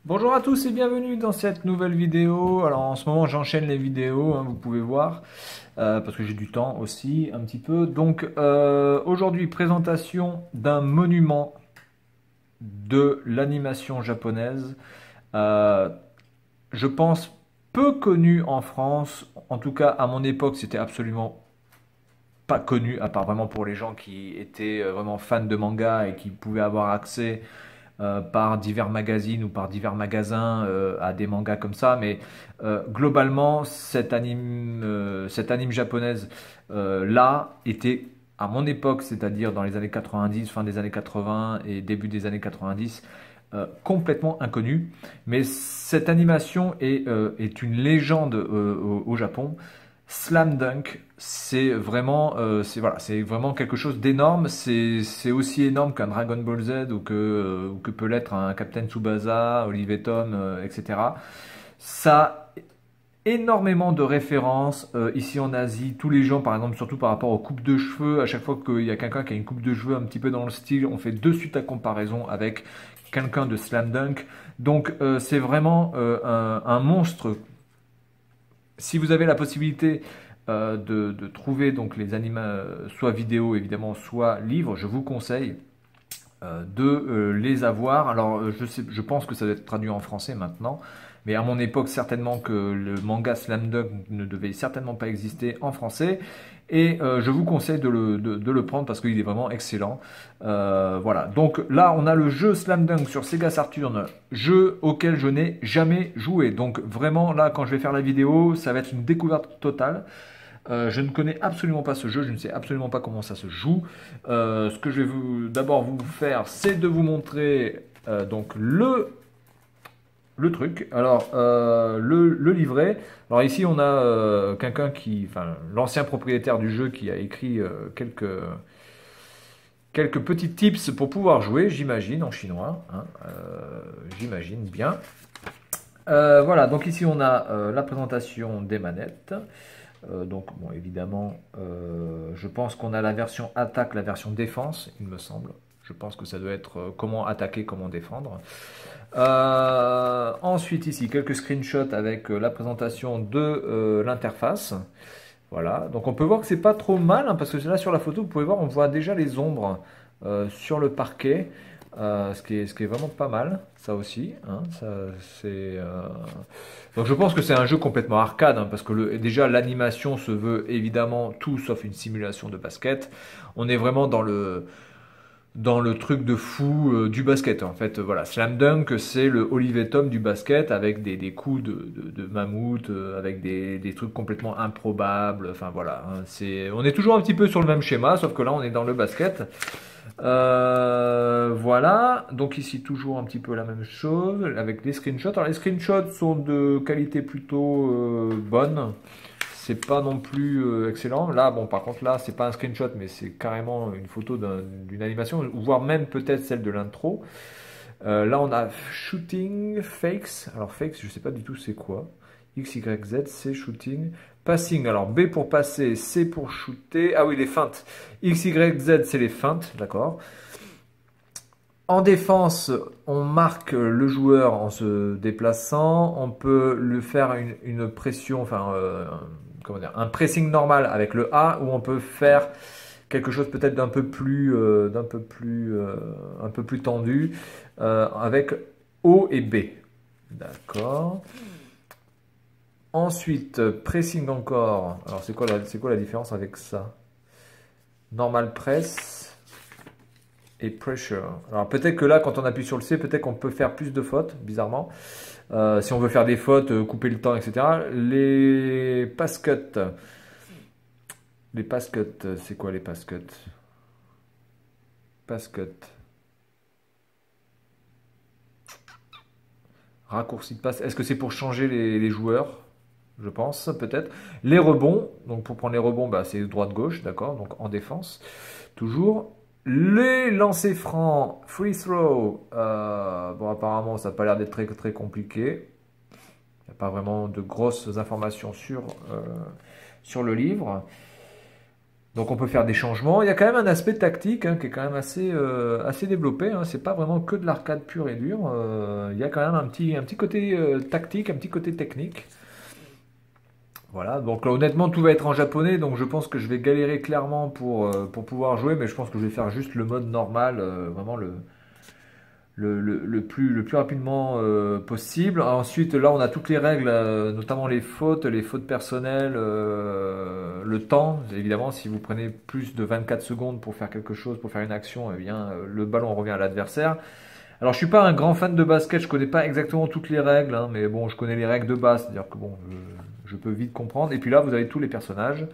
Bonjour à tous et bienvenue dans cette nouvelle vidéo. Alors en ce moment j'enchaîne les vidéos, hein, vous pouvez voir, parce que j'ai du temps aussi un petit peu. Donc aujourd'hui présentation d'un monument de l'animation japonaise. Euh, je pense peu connu en France, en tout cas à mon époque c'était absolument pas connu, à part vraiment pour les gens qui étaient vraiment fans de manga et qui pouvaient avoir accès par divers magazines ou par divers magasins à des mangas comme ça, mais globalement, cette anime japonaise là était à mon époque, c'est-à-dire dans les années 90, fin des années 80 et début des années 90, complètement inconnue. Mais cette animation est une légende au Japon. Slam Dunk, c'est vraiment quelque chose d'énorme. C'est aussi énorme qu'un Dragon Ball Z ou que peut l'être un Captain Tsubasa, Olive et Tom, etc. Ça a énormément de références ici en Asie. Tous les gens, par exemple, surtout par rapport aux coupes de cheveux, à chaque fois qu'il y a quelqu'un qui a une coupe de cheveux un petit peu dans le style, on fait de suite la comparaison avec quelqu'un de Slam Dunk. Donc c'est vraiment un monstre. Si vous avez la possibilité de trouver donc les animaux, soit vidéo évidemment, soit livres, je vous conseille de les avoir. Alors je pense que ça doit être traduit en français maintenant, mais à mon époque certainement que le manga Slam Dunk ne devait certainement pas exister en français. Et je vous conseille de le prendre parce qu'il est vraiment excellent. Voilà, donc là on a le jeu Slam Dunk sur Sega Saturn, jeu auquel je n'ai jamais joué. Donc vraiment là quand je vais faire la vidéo, ça va être une découverte totale. Je ne connais absolument pas ce jeu, je ne sais absolument pas comment ça se joue. Ce que je vais d'abord vous faire, c'est de vous montrer donc le truc. Alors, le livret. Alors ici, on a quelqu'un enfin, l'ancien propriétaire du jeu qui a écrit quelques petits tips pour pouvoir jouer, j'imagine, en chinois. Hein, j'imagine bien. Voilà, donc ici on a la présentation des manettes. Donc, bon, évidemment, je pense qu'on a la version attaque, la version défense, il me semble. Je pense que ça doit être comment attaquer, comment défendre. Ensuite, ici, quelques screenshots avec la présentation de l'interface. Voilà, donc on peut voir que c'est pas trop mal, hein, parce que là sur la photo, vous pouvez voir, on voit déjà les ombres sur le parquet, ce qui est vraiment pas mal, ça aussi. Hein, donc je pense que c'est un jeu complètement arcade, hein, parce que déjà l'animation se veut évidemment tout sauf une simulation de basket. On est vraiment dans le truc de fou du basket en fait. Voilà, Slam Dunk, c'est le Olivier Tom du basket avec des coups de mammouth, avec des trucs complètement improbables. Enfin voilà, hein, on est toujours un petit peu sur le même schéma, sauf que là on est dans le basket. Voilà, donc ici toujours un petit peu la même chose avec les screenshots. Alors les screenshots sont de qualité plutôt bonne. C'est pas non plus excellent. Là, bon, par contre, là, c'est pas un screenshot, mais c'est carrément une photo d'une animation, ou voire même peut-être celle de l'intro. Là, on a shooting, fakes. Alors, fakes, je sais pas du tout c'est quoi. X, Y, Z, c'est shooting. Passing, alors B pour passer, C pour shooter. Ah oui, les feintes. X, Y, Z, c'est les feintes, d'accord. En défense, on marque le joueur en se déplaçant. On peut lui faire une pression, enfin, comment dire, un pressing normal avec le A, ou on peut faire quelque chose peut-être un peu plus tendu avec O et B. D'accord. Ensuite, pressing encore. Alors, c'est quoi la différence avec ça? Normal press et pressure. Alors peut-être que là, quand on appuie sur le C, peut-être qu'on peut faire plus de fautes, bizarrement. Si on veut faire des fautes, couper le temps, etc. Les pass cuts. Les pass cuts, c'est quoi les pass cuts? Pass cut. Raccourci de passe. Est-ce que c'est pour changer les joueurs? Je pense, peut-être. Les rebonds. Donc pour prendre les rebonds, bah, c'est droite-gauche, d'accord. Donc en défense. Toujours. Les lancers francs, free throw, bon apparemment ça n'a pas l'air d'être très, très compliqué. Il n'y a pas vraiment de grosses informations sur le livre. Donc on peut faire des changements. Il y a quand même un aspect tactique hein, qui est quand même assez développé. Hein. C'est pas vraiment que de l'arcade pur et dur. Il y a quand même un petit côté tactique, un petit côté technique. Voilà, donc là, honnêtement tout va être en japonais, donc je pense que je vais galérer clairement pour pouvoir jouer, mais je pense que je vais faire juste le mode normal, vraiment le plus rapidement possible. Ensuite, là, on a toutes les règles, notamment les fautes personnelles, le temps. Évidemment, si vous prenez plus de 24 secondes pour faire quelque chose, pour faire une action, eh bien, le ballon revient à l'adversaire. Alors, je suis pas un grand fan de basket, je connais pas exactement toutes les règles, hein, mais bon, je connais les règles de base, c'est-à-dire que bon, je peux vite comprendre. Et puis là, vous avez tous les personnages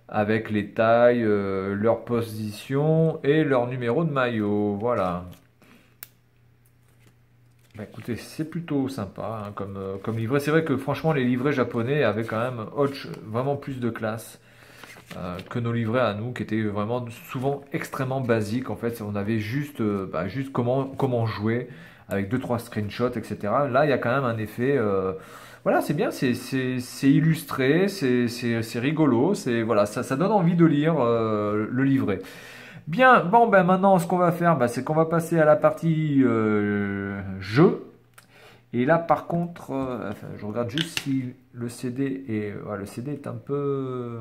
avec les tailles, leur position et leur numéro de maillot. Voilà. Bah, écoutez, c'est plutôt sympa hein, comme livret. C'est vrai que franchement, les livrets japonais avaient quand même vraiment plus de classe que nos livrets à nous, qui étaient vraiment souvent extrêmement basiques. En fait, on avait juste comment jouer avec deux trois screenshots, etc. Là, il y a quand même un effet. Voilà, c'est bien, c'est illustré, c'est rigolo, voilà, ça donne envie de lire le livret. Bien, bon, ben maintenant, ce qu'on va faire, ben, c'est qu'on va passer à la partie jeu. Et là, par contre, enfin, je regarde juste si le CD est, ouais, le CD est un peu,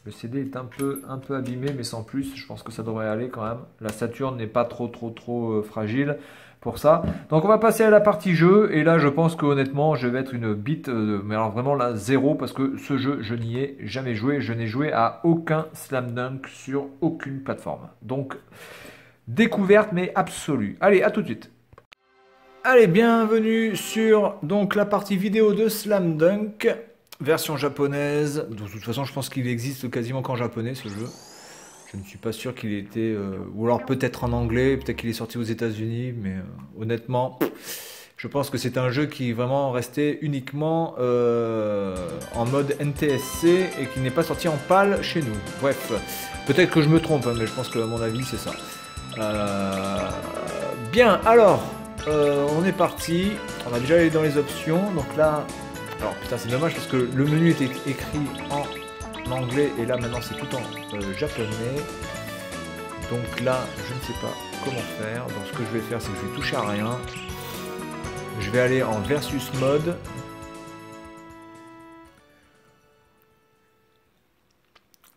le CD est un peu abîmé, mais sans plus. Je pense que ça devrait aller quand même. La Saturn n'est pas trop fragile pour ça. Donc, on va passer à la partie jeu. Et là, je pense que honnêtement, je vais être une bite, mais alors vraiment là, zéro, parce que ce jeu, je n'y ai jamais joué. Je n'ai joué à aucun Slam Dunk sur aucune plateforme. Donc, découverte, mais absolue. Allez, à tout de suite. Allez, bienvenue sur donc la partie vidéo de Slam Dunk, version japonaise. De toute façon, je pense qu'il existe quasiment qu'en japonais ce jeu. Je ne suis pas sûr qu'il ait été, ou alors peut-être en anglais, peut-être qu'il est sorti aux États-Unis, mais honnêtement, je pense que c'est un jeu qui est vraiment resté uniquement en mode NTSC et qui n'est pas sorti en PAL chez nous. Bref, peut-être que je me trompe, hein, mais je pense que à mon avis c'est ça. Bien, alors. On est parti, on a déjà allé dans les options, donc là, alors putain c'est dommage parce que le menu était écrit en anglais et là maintenant c'est tout en japonais, donc là je ne sais pas comment faire, donc ce que je vais faire c'est que je vais toucher à rien, je vais aller en versus mode,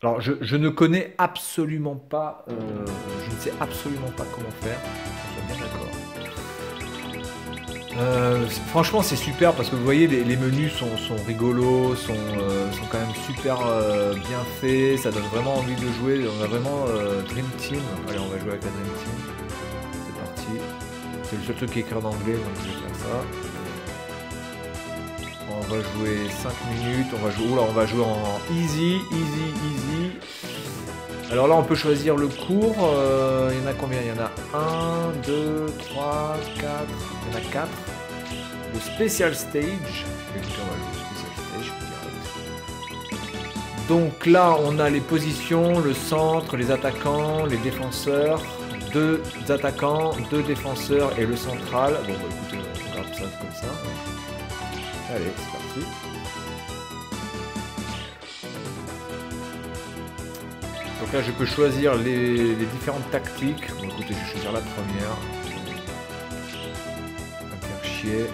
alors je ne connais absolument pas, je ne sais absolument pas comment faire, on soit bien d'accord. Franchement c'est super parce que vous voyez les menus sont rigolos, sont quand même super bien faits, ça donne vraiment envie de jouer, on a vraiment Dream Team, allez on va jouer avec la Dream Team, c'est parti, c'est le seul truc qui est écrit en anglais donc je vais faire ça, on va jouer 5 minutes, on va jouer en easy. Alors là on peut choisir le cours, il y en a combien? Il y en a 1, 2, 3, 4, il y en a 4. Le Special Stage, écoutez, on va jouer au Special Stage direct. Donc là on a les positions, le centre, les attaquants, les défenseurs, 2 attaquants, 2 défenseurs et le central. Bon bah écoutez, on regarde ça comme ça. Allez, c'est parti. Donc là je peux choisir les différentes tactiques. Bon écoutez, je vais choisir la première. Pas me faire chier.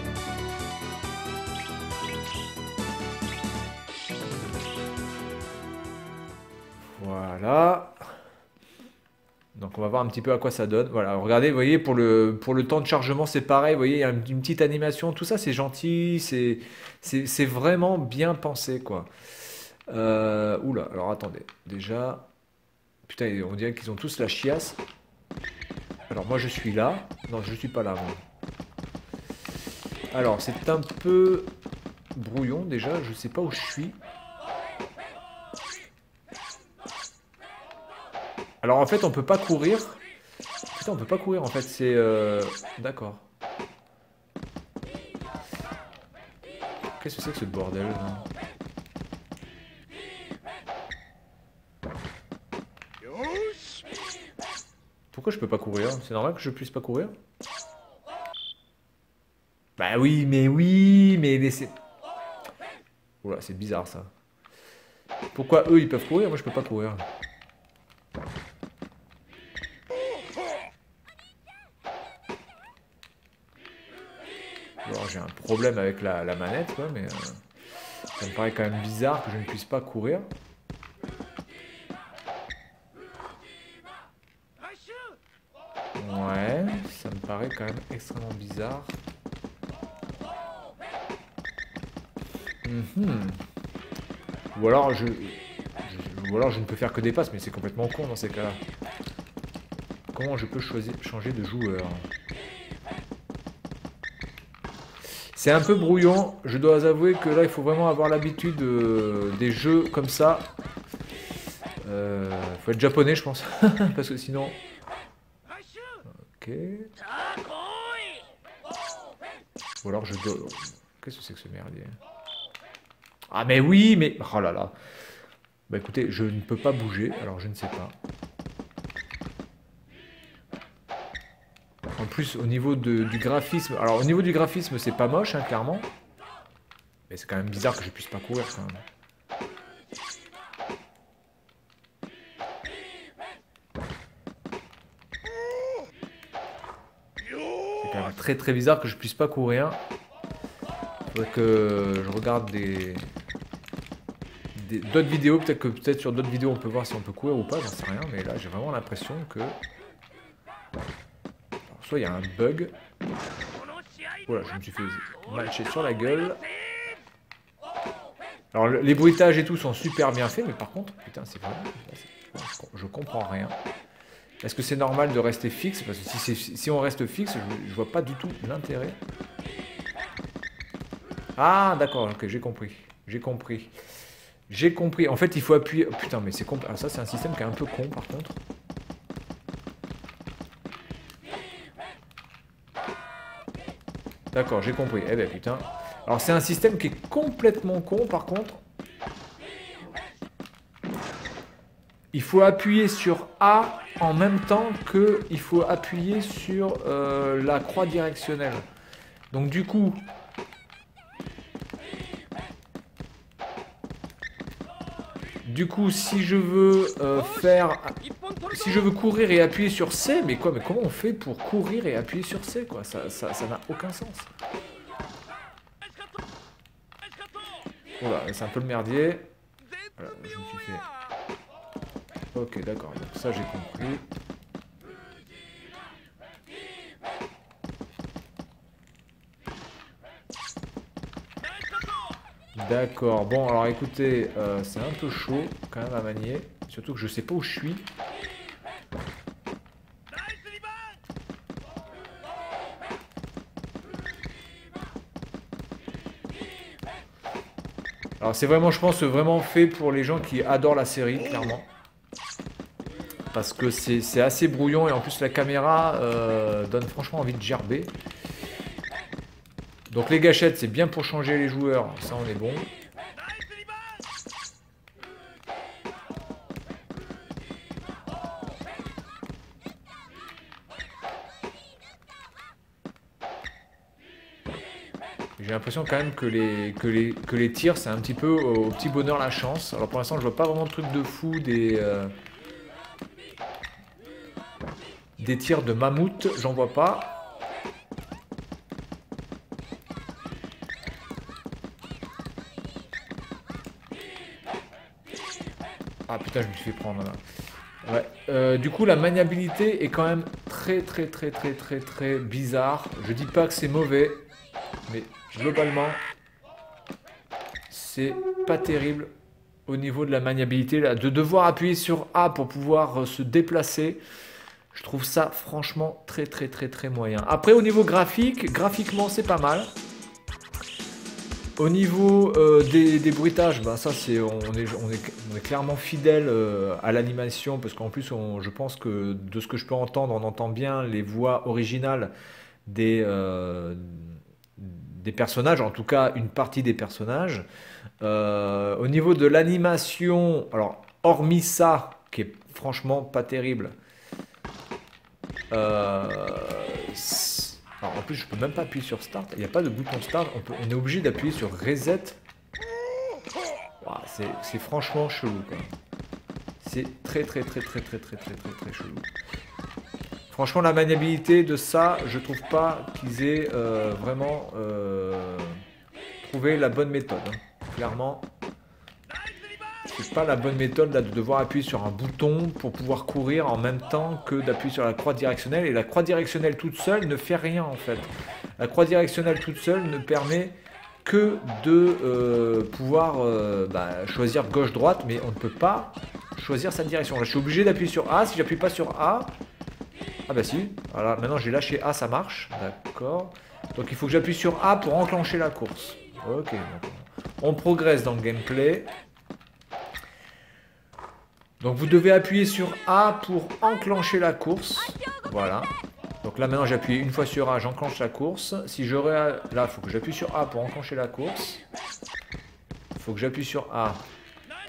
Voilà. Donc on va voir un petit peu à quoi ça donne. Voilà, regardez, vous voyez, pour le temps de chargement, c'est pareil. Vous voyez, il y a une petite animation. Tout ça, c'est gentil. C'est vraiment bien pensé, quoi. Oula, alors attendez. Déjà... Putain, on dirait qu'ils ont tous la chiasse. Alors moi je suis là. Non, je suis pas là. Moi. Alors c'est un peu brouillon déjà. Je sais pas où je suis. Alors en fait on peut pas courir. Putain, on peut pas courir en fait. C'est d'accord. Qu'est-ce que c'est que ce bordel là ? Pourquoi je peux pas courir? C'est normal que je puisse pas courir? Bah oui, mais laissez... Oula, c'est bizarre ça. Pourquoi eux ils peuvent courir, moi je peux pas courir? Alors j'ai un problème avec la manette quoi, mais ça me paraît quand même bizarre que je ne puisse pas courir. Ouais, ça me paraît quand même extrêmement bizarre. Ou alors je ne peux faire que des passes, mais c'est complètement con dans ces cas-là. Comment je peux changer de joueur? C'est un peu brouillon, je dois avouer que là il faut vraiment avoir l'habitude des jeux comme ça. Faut être japonais je pense, parce que sinon... Ok. Ou alors je dois... Qu'est-ce que c'est que ce merdier? Ah mais oui, mais... Oh là là. Bah écoutez, je ne peux pas bouger, alors je ne sais pas. En plus, au niveau du graphisme... Alors au niveau du graphisme, c'est pas moche, hein, clairement. Mais c'est quand même bizarre que je puisse pas courir, quand même. C'est quand même très très bizarre que je puisse pas courir. Faudrait que je regarde d'autres vidéos, peut-être sur d'autres vidéos on peut voir si on peut courir ou pas, j'en sais rien, mais là j'ai vraiment l'impression que... Alors, soit il y a un bug. Voilà, je me suis fait matcher sur la gueule. Alors les bruitages et tout sont super bien faits, mais par contre, putain c'est vraiment... Je comprends rien. Est-ce que c'est normal de rester fixe? Parce que si on reste fixe, je vois pas du tout l'intérêt. Ah d'accord, ok, j'ai compris. J'ai compris. J'ai compris. En fait, il faut appuyer... Oh, putain, mais c'est con. Alors ça, c'est un système qui est un peu con, par contre. D'accord, j'ai compris. Eh ben, putain. Alors, c'est un système qui est complètement con, par contre. Il faut appuyer sur A en même temps qu'il faut appuyer sur la croix directionnelle. Donc, du coup... si je veux si je veux courir et appuyer sur C, mais quoi, mais comment on fait pour courir et appuyer sur C, quoi? Ça n'a aucun sens. Voilà, c'est un peu le merdier. Voilà, je me suis fait... Ok, d'accord, donc ça j'ai compris. D'accord, bon alors écoutez, c'est un peu chaud quand même à manier, surtout que je sais pas où je suis. Alors c'est vraiment, je pense, vraiment fait pour les gens qui adorent la série, clairement. Parce que c'est assez brouillon et en plus la caméra donne franchement envie de gerber. Donc les gâchettes, c'est bien pour changer les joueurs, ça on est bon. J'ai l'impression quand même que les tirs, c'est un petit peu au petit bonheur la chance. Alors pour l'instant, je vois pas vraiment de truc de fou, des tirs de mammouth, j'en vois pas. Ah putain, je me suis fait prendre là. Ouais. Du coup, la maniabilité est quand même très bizarre. Je dis pas que c'est mauvais, mais globalement, c'est pas terrible au niveau de la maniabilité. Là, de devoir appuyer sur A pour pouvoir se déplacer, je trouve ça franchement très moyen. Après, au niveau graphiquement, c'est pas mal. Au niveau des bruitages, bah ça on est clairement fidèle à l'animation parce qu'en plus je pense que de ce que je peux entendre, on entend bien les voix originales des personnages, en tout cas une partie des personnages. Au niveau de l'animation, alors hormis ça, qui est franchement pas terrible, alors en plus je peux même pas appuyer sur Start, il n'y a pas de bouton Start, on est obligé d'appuyer sur Reset. Wow, c'est franchement chelou, quoi. C'est très chelou. Franchement, la maniabilité de ça, je trouve pas qu'ils aient vraiment trouvé la bonne méthode. Hein. Clairement, c'est pas la bonne méthode là, de devoir appuyer sur un bouton pour pouvoir courir en même temps que d'appuyer sur la croix directionnelle. Et la croix directionnelle toute seule ne fait rien en fait. La croix directionnelle toute seule ne permet que de pouvoir choisir gauche-droite, mais on ne peut pas choisir sa direction. Là, je suis obligé d'appuyer sur A. Si j'appuie pas sur A, ah bah si, voilà, maintenant j'ai lâché A, ça marche, d'accord. Donc il faut que j'appuie sur A pour enclencher la course. Ok, donc on progresse dans le gameplay. Donc vous devez appuyer sur A pour enclencher la course. Voilà. Donc là maintenant j'ai appuyé une fois sur A, j'enclenche la course. Si j'aurais... Là, il faut que j'appuie sur A pour enclencher la course. Il faut que j'appuie sur A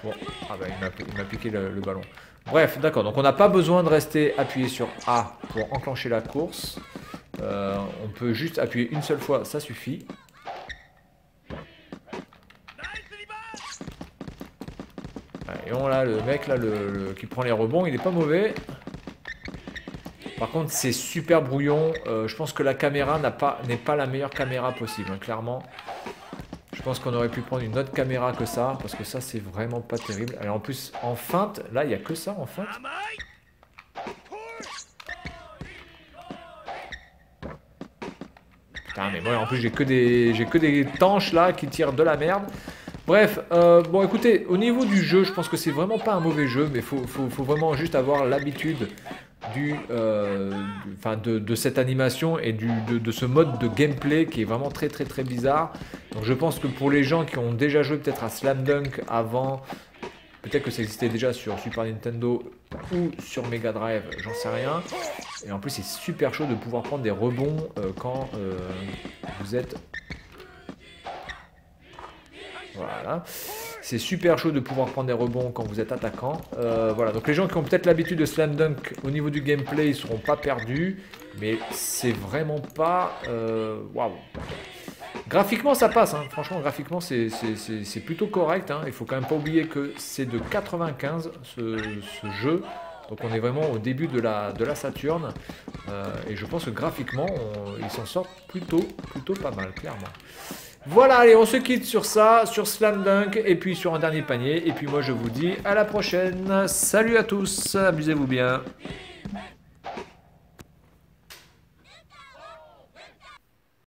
pour... Ah bah il m'a piqué le ballon. Bref, d'accord. Donc on n'a pas besoin de rester appuyé sur A pour enclencher la course. On peut juste appuyer une seule fois, ça suffit. Et on là, le mec là, qui prend les rebonds, il est pas mauvais. Par contre, c'est super brouillon. Je pense que la caméra n'est pas la meilleure caméra possible, hein, clairement. Je pense qu'on aurait pu prendre une autre caméra que ça, parce que ça, c'est vraiment pas terrible. Alors en plus, en feinte, là, il n'y a que ça en feinte. Putain, mais moi, en plus, j'ai que des tanches là qui tirent de la merde. Bref, bon écoutez, au niveau du jeu, je pense que c'est vraiment pas un mauvais jeu, mais faut vraiment juste avoir l'habitude de cette animation et de ce mode de gameplay qui est vraiment très bizarre. Donc je pense que pour les gens qui ont déjà joué peut-être à Slam Dunk avant, peut-être que ça existait déjà sur Super Nintendo ou sur Mega Drive, j'en sais rien. Et en plus c'est super chaud de pouvoir prendre des rebonds quand vous êtes... Voilà, c'est super chaud de pouvoir prendre des rebonds quand vous êtes attaquant. Voilà, donc les gens qui ont peut-être l'habitude de Slam Dunk au niveau du gameplay, ils ne seront pas perdus, mais c'est vraiment pas... Waouh. Graphiquement ça passe, hein. Franchement graphiquement c'est plutôt correct, hein. Il faut quand même pas oublier que c'est de 95 ce jeu. Donc on est vraiment au début de la Saturn. Et je pense que graphiquement, ils s'en sortent plutôt pas mal, clairement. Voilà, allez, on se quitte sur ça, sur Slam Dunk, et puis sur un dernier panier. Et puis moi, je vous dis à la prochaine. Salut à tous, amusez-vous bien.